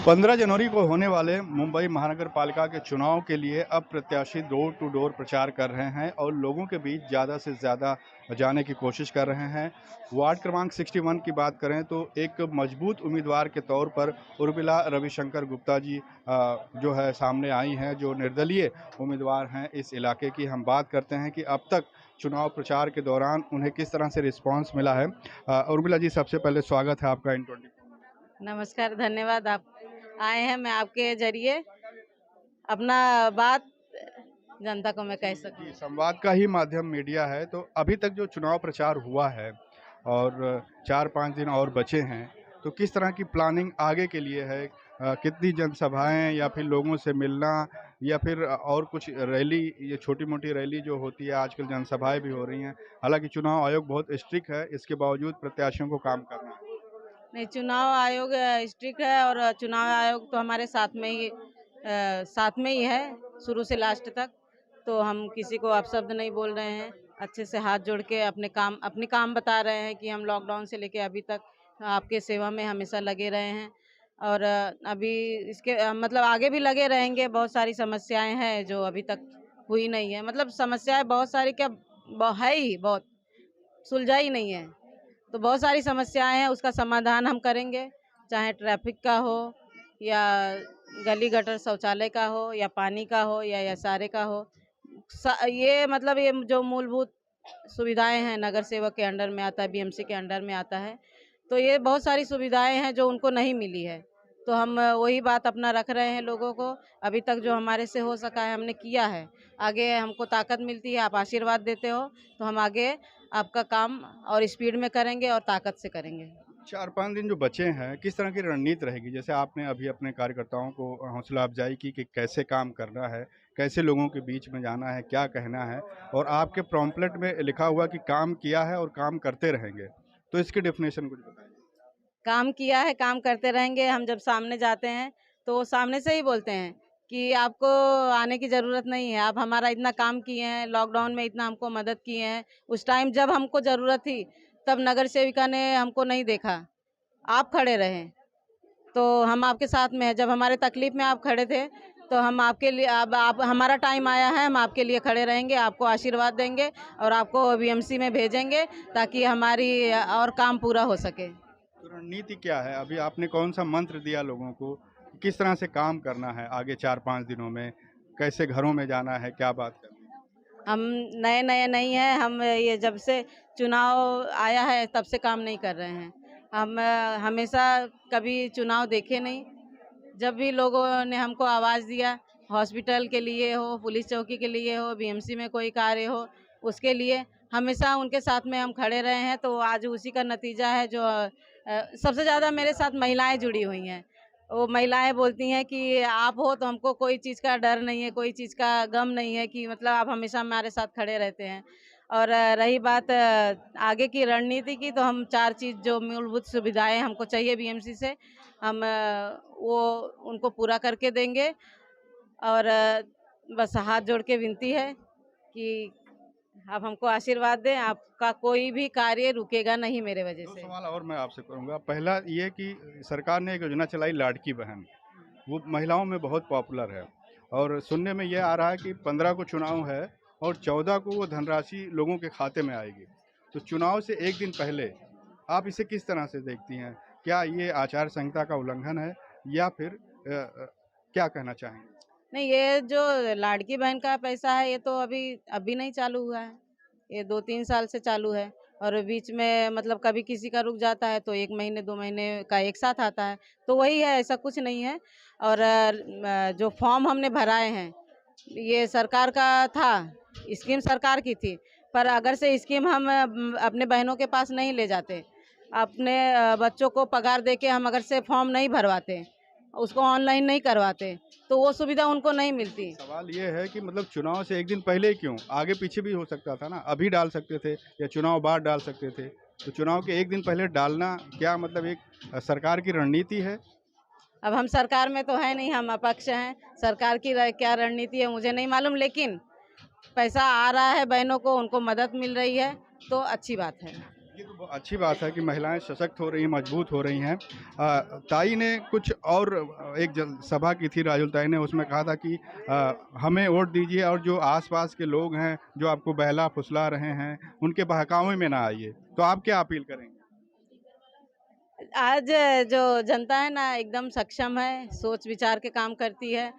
15 जनवरी को होने वाले मुंबई महानगर पालिका के चुनाव के लिए अब प्रत्याशी डोर टू डोर प्रचार कर रहे हैं और लोगों के बीच ज़्यादा से ज़्यादा जाने की कोशिश कर रहे हैं। वार्ड क्रमांक 61 की बात करें तो एक मजबूत उम्मीदवार के तौर पर उर्मिला रविशंकर गुप्ता जी जो है सामने आई हैं, जो निर्दलीय उम्मीदवार हैं इस इलाके की। हम बात करते हैं कि अब तक चुनाव प्रचार के दौरान उन्हें किस तरह से रिस्पॉन्स मिला है। उर्मिला जी, सबसे पहले स्वागत है आपका इन 20। नमस्कार, धन्यवाद। आप आए हैं, मैं आपके जरिए अपना बात जनता को मैं कह सकूं। जी, संवाद का ही माध्यम मीडिया है, तो अभी तक जो चुनाव प्रचार हुआ है और 4-5 दिन और बचे हैं, तो किस तरह की प्लानिंग आगे के लिए है? कितनी जनसभाएं या फिर लोगों से मिलना या फिर और कुछ रैली, ये छोटी-मोटी रैली जो होती है, आजकल जनसभाएं भी हो रही हैं। हालांकि चुनाव आयोग बहुत स्ट्रिक्ट है, इसके बावजूद प्रत्याशियों को काम करना है। नहीं, चुनाव आयोग स्ट्रिक्ट है और चुनाव आयोग तो हमारे साथ में ही है शुरू से लास्ट तक। तो हम किसी को अपशब्द नहीं बोल रहे हैं, अच्छे से हाथ जोड़ के अपने काम बता रहे हैं कि हम लॉकडाउन से लेके अभी तक आपके सेवा में हमेशा लगे रहे हैं और अभी इसके मतलब आगे भी लगे रहेंगे। बहुत सारी समस्याएं हैं जो अभी तक हुई नहीं है, मतलब समस्याएं बहुत सारी क्या है ही, बहुत सुलझा ही नहीं है। तो बहुत सारी समस्याएं हैं, उसका समाधान हम करेंगे, चाहे ट्रैफिक का हो या गली गटर शौचालय का हो या पानी का हो या सारे का हो। ये मतलब ये जो मूलभूत सुविधाएं हैं नगर सेवक के अंडर में आता है, बीएमसी के अंडर में आता है, तो ये बहुत सारी सुविधाएं हैं जो उनको नहीं मिली है। तो हम वही बात अपना रख रहे हैं लोगों को। अभी तक जो हमारे से हो सका है हमने किया है। आगे हमको ताकत मिलती है, आप आशीर्वाद देते हो तो हम आगे आपका काम और स्पीड में करेंगे और ताकत से करेंगे। 4-5 दिन जो बचे हैं, किस तरह की रणनीति रहेगी? जैसे आपने अभी अपने कार्यकर्ताओं को हौसला अफ़ज़ाई की कि कैसे काम करना है, कैसे लोगों के बीच में जाना है, क्या कहना है, और आपके पॉम्पलेट में लिखा हुआ कि काम किया है और काम करते रहेंगे। तो इसकी डेफ़िनेशन कुछ बताइए? काम किया है, काम करते रहेंगे। हम जब सामने जाते हैं तो वो सामने से ही बोलते हैं कि आपको आने की ज़रूरत नहीं है, आप हमारा इतना काम किए हैं, लॉकडाउन में इतना हमको मदद किए हैं। उस टाइम जब हमको ज़रूरत थी तब नगर सेविका ने हमको नहीं देखा, आप खड़े रहे। तो हम आपके साथ में हैं। जब हमारे तकलीफ में आप खड़े थे तो हम आपके लिए, अब आप हमारा टाइम आया है, हम आपके लिए खड़े रहेंगे, आपको आशीर्वाद देंगे और आपको बीएमसी में भेजेंगे ताकि हमारी और काम पूरा हो सके। तो रणनीति क्या है? अभी आपने कौन-सा मंत्र दिया लोगों को? किस तरह से काम करना है आगे 4-5 दिनों में? कैसे घरों में जाना है? क्या बात करनी है? हम नए-नए नहीं हैं, हम ये जब से चुनाव आया है तब से काम नहीं कर रहे हैं। हम हमेशा कभी चुनाव देखे नहीं। जब भी लोगों ने हमको आवाज़ दिया, हॉस्पिटल के लिए हो, पुलिस चौकी के लिए हो, बीएमसी में कोई कार्य हो, उसके लिए हमेशा उनके साथ में हम खड़े रहे हैं। तो आज उसी का नतीजा है जो सबसे ज़्यादा मेरे साथ महिलाएं जुड़ी हुई हैं। वो महिलाएं बोलती हैं कि आप हो तो हमको कोई चीज़ का डर नहीं है, कोई चीज़ का गम नहीं है, कि मतलब आप हमेशा हमारे साथ खड़े रहते हैं। और रही बात आगे की रणनीति की, तो हम 4 चीज़ जो मूलभूत सुविधाएं हमको चाहिए बीएमसी से, हम वो उनको पूरा करके देंगे। और बस हाथ जोड़ के विनती है कि आप हमको आशीर्वाद दें, आपका कोई भी कार्य रुकेगा नहीं मेरे वजह 2 से। सवाल और मैं आपसे करूँगा। पहला ये कि सरकार ने एक योजना चलाई लाड़की बहन, वो महिलाओं में बहुत पॉपुलर है और सुनने में ये आ रहा है कि 15 को चुनाव है और 14 को वो धनराशि लोगों के खाते में आएगी। तो चुनाव से 1 दिन पहले आप इसे किस तरह से देखती हैं? क्या ये आचार संहिता का उल्लंघन है या फिर क्या कहना चाहेंगे? नहीं, ये जो लाड़की बहन का पैसा है ये तो अभी नहीं चालू हुआ है, ये 2-3 साल से चालू है। और बीच में मतलब कभी किसी का रुक जाता है तो 1 महीने 2 महीने का एक साथ आता है, तो वही है, ऐसा कुछ नहीं है। और जो फॉर्म हमने भराए हैं ये सरकार का था, स्कीम सरकार की थी, पर अगर से स्कीम हम अपने बहनों के पास नहीं ले जाते, अपने बच्चों को पगार दे के हम अगर से फॉर्म नहीं भरवाते, उसको ऑनलाइन नहीं करवाते, तो वो सुविधा उनको नहीं मिलती। सवाल ये है कि मतलब चुनाव से 1 दिन पहले क्यों? आगे पीछे भी हो सकता था ना, अभी डाल सकते थे या चुनाव बाद डाल सकते थे। तो चुनाव के 1 दिन पहले डालना क्या मतलब एक सरकार की रणनीति है? अब हम सरकार में तो है नहीं, हम अपक्ष हैं। सरकार की क्या रणनीति है मुझे नहीं मालूम, लेकिन पैसा आ रहा है बहनों को, उनको मदद मिल रही है, तो अच्छी बात है। ये तो वो अच्छी बात है कि महिलाएं सशक्त हो रही हैं, मजबूत हो रही हैं। ताई ने कुछ और एक सभा की थी, राजुल ताई ने उसमें कहा था कि हमें वोट दीजिए और जो आसपास के लोग हैं जो आपको बहला फुसला रहे हैं उनके बहकावे में ना आइए। तो आप क्या अपील करेंगे? आज जो जनता है ना एकदम सक्षम है, सोच विचार के काम करती है।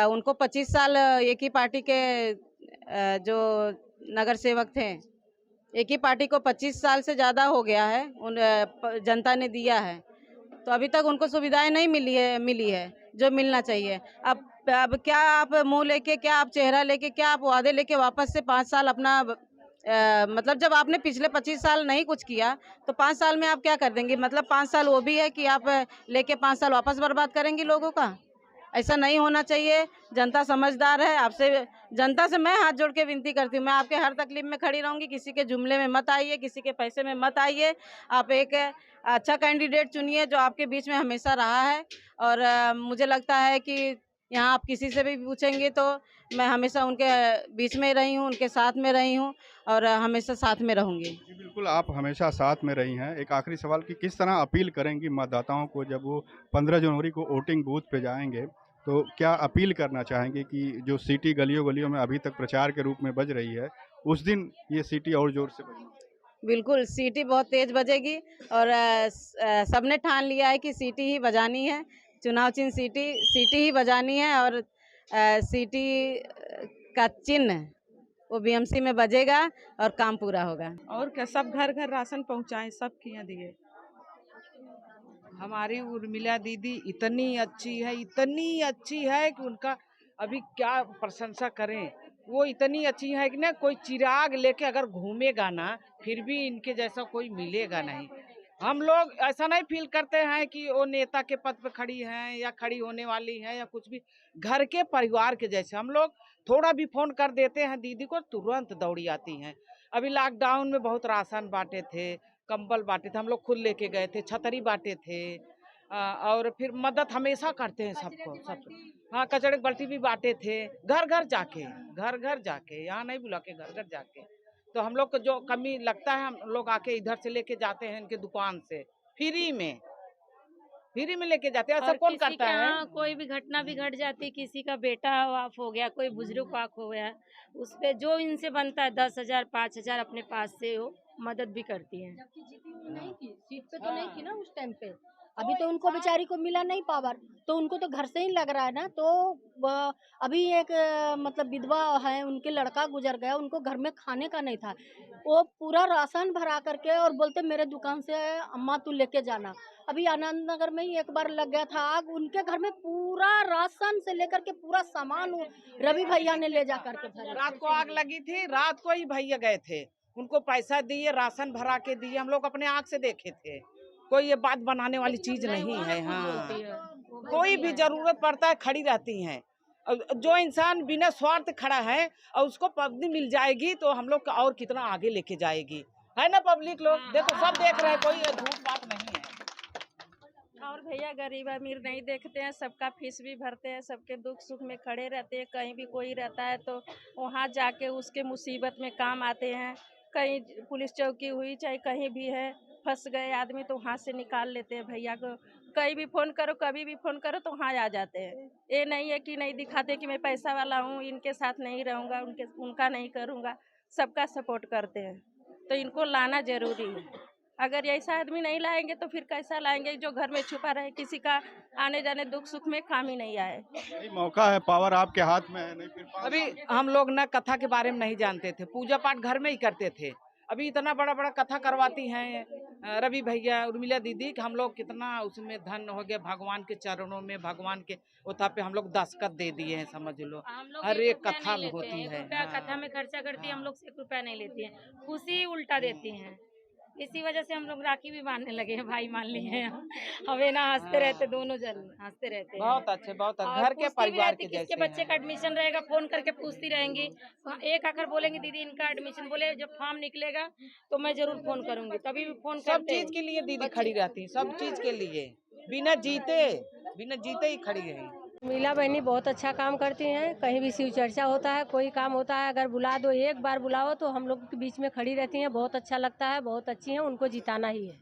उनको 25 साल एक ही पार्टी के जो नगर सेवक थे, एक ही पार्टी को 25 साल से ज़्यादा हो गया है, जनता ने दिया है। तो अभी तक उनको सुविधाएं नहीं मिली है जो मिलना चाहिए। अब क्या आप मुंह लेके, क्या आप चेहरा लेके, क्या आप वादे लेके वापस से 5 साल अपना मतलब जब आपने पिछले 25 साल नहीं कुछ किया तो 5 साल में आप क्या कर देंगे? मतलब 5 साल वो भी है कि आप लेके 5 साल वापस बर्बाद करेंगी लोगों का? ऐसा नहीं होना चाहिए। जनता समझदार है। आपसे जनता से मैं हाथ जोड़ के विनती करती हूँ, मैं आपके हर तकलीफ में खड़ी रहूंगी। किसी के जुमले में मत आइए, किसी के पैसे में मत आइए। आप एक अच्छा कैंडिडेट चुनिए जो आपके बीच में हमेशा रहा है। और मुझे लगता है कि यहाँ आप किसी से भी पूछेंगे तो मैं हमेशा उनके बीच में रही हूँ, उनके साथ में रही हूँ और हमेशा साथ में रहूंगी। जी, बिल्कुल, आप हमेशा साथ में रही हैं। एक आखिरी सवाल कि किस तरह अपील करेंगी मतदाताओं को जब वो 15 जनवरी को वोटिंग बूथ पे जाएँगे, तो क्या अपील करना चाहेंगे कि जो सीटी गलियों-गलियों में अभी तक प्रचार के रूप में बज रही है, उस दिन ये सीटी और ज़ोर से बजेगी? बिल्कुल, सीटी बहुत तेज़ बजेगी और सबने ठान लिया है कि सीटी ही बजानी है। चुनाव चिन्ह सीटी सीटी ही बजानी है और सीटी का चिन्ह वो बीएमसी में बजेगा और काम पूरा होगा। और क्या, सब घर घर राशन पहुंचाए, सब किए दिए। हमारी उर्मिला दीदी इतनी अच्छी है कि उनका अभी क्या प्रशंसा करें। वो इतनी अच्छी है कि ना कोई चिराग लेके अगर घूमेगा ना, फिर भी इनके जैसा कोई मिलेगा नहीं। हम लोग ऐसा नहीं फील करते हैं कि वो नेता के पद पे खड़ी हैं या खड़ी होने वाली हैं या कुछ भी। घर के परिवार के जैसे हम लोग थोड़ा भी फोन कर देते हैं दीदी को, तुरंत दौड़ी आती हैं। अभी लॉकडाउन में बहुत राशन बांटे थे, कंबल बांटे थे, हम लोग खुद लेके गए थे, छतरी बांटे थे। और फिर मदद हमेशा करते हैं सबको, सब। हाँ, कचड़े की बाल्टी भी बांटे थे, घर घर जाके, यहाँ नहीं बुला के, घर घर जाके। तो हम लोग को जो कमी लगता है हम लोग आके इधर से लेके जाते हैं, इनके दुकान से फ्री में लेके जाते हैं। ऐसा और कौन किसी करता के है? यहाँ कोई भी घटना भी घट जाती, किसी का बेटा ऑफ हो गया, कोई बुजुर्ग ऑफ हो गया, उस पे जो इनसे बनता है 10,000 5,000 अपने पास से वो मदद भी करती हैं। जबकि जीती हुई नहीं थी, सीट पे तो नहीं थी ना उस टाइम पे। अभी तो उनको बेचारी को मिला नहीं पावर, तो उनको तो घर से ही लग रहा है ना। तो अभी एक मतलब विधवा है, उनके लड़का गुजर गया, उनको घर में खाने का नहीं था। वो पूरा राशन भरा करके और बोलते मेरे दुकान से अम्मा तू लेके जाना। अभी आनंद नगर में ही एक बार लग गया था आग, उनके घर में पूरा राशन से लेकर के पूरा सामान रवि भैया ने ले जा करके भरा। रात को आग लगी थी, रात को ही भैया गए थे, उनको पैसा दिए, राशन भरा के दिए, हम लोग अपने आँख से देखे थे। कोई ये बात बनाने वाली चीज नहीं है। हाँ, कोई भी जरूरत पड़ता है खड़ी रहती हैं। और जो इंसान बिना स्वार्थ खड़ा है और उसको पब्लिक मिल जाएगी तो हम लोग और कितना आगे लेके जाएगी, है ना? पब्लिक लोग देखो, सब देख रहे हैं, कोई झूठ बात नहीं है। और भैया गरीब अमीर नहीं देखते हैं, सबका फीस भी भरते हैं, सबके दुख सुख में खड़े रहते हैं। कहीं भी कोई रहता है तो वहाँ जाके उसके मुसीबत में काम आते हैं। कहीं पुलिस चौकी हुई, चाहे कहीं भी है, फंस गए आदमी तो वहाँ से निकाल लेते हैं भैया को। कहीं भी फ़ोन करो, कभी भी फ़ोन करो तो वहाँ आ जाते हैं। ये नहीं है कि नहीं दिखाते कि मैं पैसा वाला हूँ, इनके साथ नहीं रहूँगा, उनका नहीं करूँगा। सबका सपोर्ट करते हैं, तो इनको लाना ज़रूरी है। अगर ऐसा आदमी नहीं लाएंगे तो फिर कैसा लाएंगे जो घर में छुपा रहे, किसी का आने जाने दुख सुख में काम ही नहीं आए। नहीं, मौका है, पावर आपके हाथ में है, नहीं फिर अभी हम लोग ना कथा के बारे में नहीं जानते थे, पूजा पाठ घर में ही करते थे। अभी इतना बड़ा बड़ा कथा करवाती हैं रवि भैया, उर्मिला दीदी, कि हम लोग कितना उसमें धन हो गया। भगवान के चरणों में, भगवान के उथा पे हम लोग दस्तखत दे दिए हैं, समझ लो। हर एक कथा में होती है। कथा में खर्चा करती है, हम लोग से 1 रुपया नहीं लेती है, खुशी उल्टा देती हैं। इसी वजह से हम लोग राखी भी बांधने लगे हैं, भाई मान लिए हैं हम। हमें ना हंसते रहते, दोनों जन हंसते रहते हैं। बहुत अच्छे, बहुत और घर के पूछती भी परिवार रहती, के किसके जैसे बच्चे का एडमिशन रहेगा, फोन करके पूछती रहेंगी। एक आकर बोलेंगे दीदी इनका एडमिशन, बोले जब फॉर्म निकलेगा तो मैं जरूर फोन करूंगी, तभी भी फोन सब करते चीज के लिए दीदी खड़ी रहती, सब चीज के लिए बिना जीते ही खड़ी रही। मीला बहनी बहुत अच्छा काम करती हैं। कहीं भी शिव चर्चा होता है, कोई काम होता है, अगर बुला दो, एक बार बुलाओ तो हम लोग के बीच में खड़ी रहती हैं। बहुत अच्छा लगता है, बहुत अच्छी हैं, उनको जिताना ही है।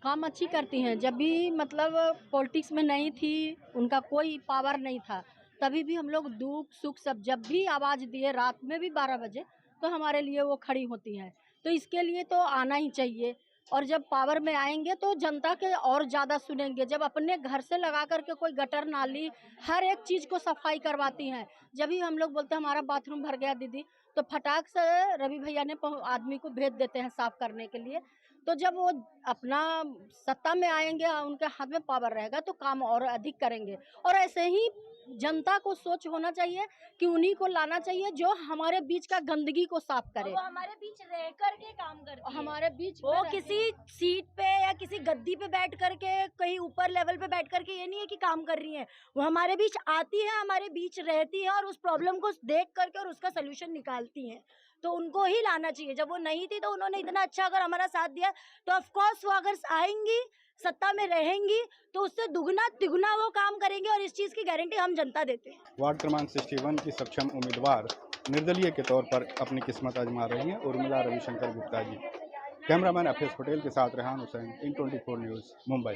काम अच्छी करती हैं। जब भी मतलब पॉलिटिक्स में नहीं थी, उनका कोई पावर नहीं था, तभी भी हम लोग दुख सुख सब जब भी आवाज़ दिए, रात में भी 12 बजे, तो हमारे लिए वो खड़ी होती हैं। तो इसके लिए तो आना ही चाहिए। और जब पावर में आएंगे तो जनता के और ज़्यादा सुनेंगे। जब अपने घर से लगा करके कोई गटर नाली हर एक चीज़ को सफाई करवाती हैं। जब भी हम लोग बोलते हैं हमारा बाथरूम भर गया दीदी, तो फटाक से रवि भैया ने आदमी को भेज देते हैं साफ करने के लिए। तो जब वो अपना सत्ता में आएंगे, उनके हाथ में पावर रहेगा, तो काम और अधिक करेंगे। और ऐसे ही जनता को सोच होना चाहिए कि उन्हीं को लाना चाहिए जो हमारे बीच का गंदगी को साफ करे। वो हमारे बीच रह करके काम करती है। हमारे बीच वो किसी सीट पे या किसी गद्दी पे बैठ करके, कहीं ऊपर लेवल पे बैठ करके ये नहीं है कि काम कर रही है। वो हमारे बीच आती है, हमारे बीच रहती है और उस प्रॉब्लम को देख करके और उसका सोल्यूशन निकालती है। तो उनको ही लाना चाहिए। जब वो नहीं थी तो उन्होंने इतना अच्छा अगर हमारा साथ दिया, तो ऑफ कोर्स वो अगर आएंगी, सत्ता में रहेंगी, तो उससे दुगना तिगुना वो काम करेंगे और इस चीज़ की गारंटी हम जनता देते हैं। वार्ड क्रमांक 61 की सक्षम उम्मीदवार निर्दलीय के तौर पर अपनी किस्मत आजमा रही हैं उर्मिला रविशंकर गुप्ता जी। कैमरामैन अफेस पटेल के साथ रेहान हुसैन, इन 24 न्यूज़, मुंबई।